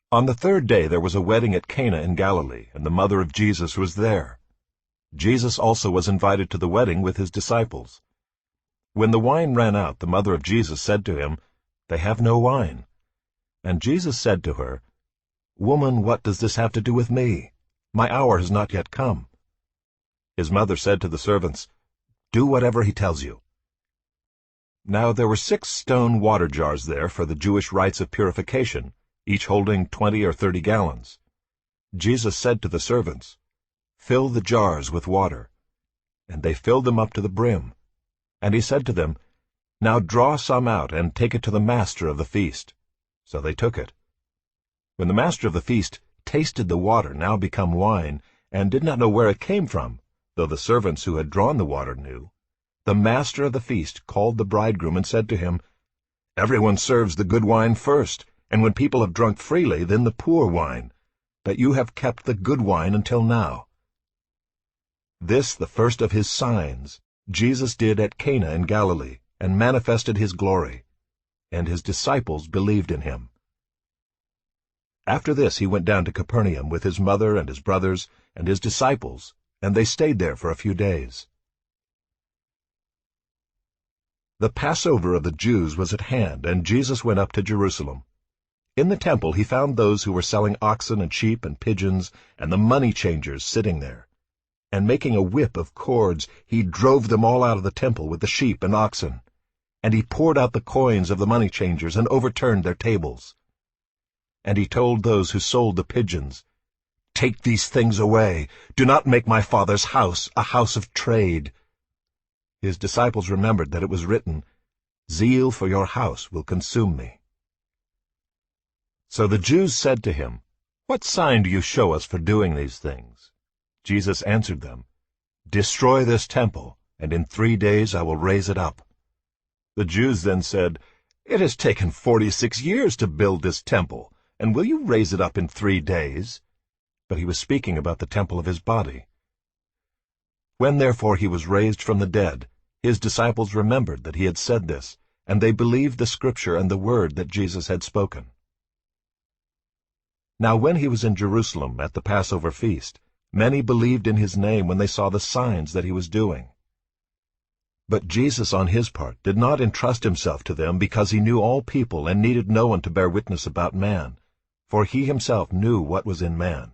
On the third day there was a wedding at Cana in Galilee, and the mother of Jesus was there. Jesus also was invited to the wedding with his disciples. When the wine ran out, the mother of Jesus said to him, "They have no wine." And Jesus said to her, "Woman, what does this have to do with me? My hour has not yet come." His mother said to the servants, "Do whatever he tells you." Now there were 6 stone water jars there for the Jewish rites of purification, each holding 20 or 30 gallons. Jesus said to the servants, "Fill the jars with water." And they filled them up to the brim. And he said to them, "Now draw some out and take it to the master of the feast." So they took it. When the master of the feast tasted the water, now become wine, and did not know where it came from, though the servants who had drawn the water knew, the master of the feast called the bridegroom and said to him, "Everyone serves the good wine first, and when people have drunk freely, then the poor wine. But you have kept the good wine until now." This, the first of his signs, Jesus did at Cana in Galilee, and manifested his glory, and his disciples believed in him. After this he went down to Capernaum with his mother and his brothers and his disciples, and they stayed there for a few days. The Passover of the Jews was at hand, and Jesus went up to Jerusalem. In the temple he found those who were selling oxen and sheep and pigeons, and the money changers sitting there. And making a whip of cords, he drove them all out of the temple with the sheep and oxen. And he poured out the coins of the money changers and overturned their tables. And he told those who sold the pigeons, "Take these things away. Do not make my Father's house a house of trade." His disciples remembered that it was written, "Zeal for your house will consume me." So the Jews said to him, "What sign do you show us for doing these things?" Jesus answered them, "Destroy this temple, and in 3 days I will raise it up." The Jews then said, "It has taken 46 years to build this temple, and will you raise it up in 3 days?" But he was speaking about the temple of his body. When therefore he was raised from the dead, his disciples remembered that he had said this, and they believed the Scripture and the word that Jesus had spoken. Now when he was in Jerusalem at the Passover feast, many believed in his name when they saw the signs that he was doing. But Jesus on his part did not entrust himself to them, because he knew all people and needed no one to bear witness about man, for he himself knew what was in man.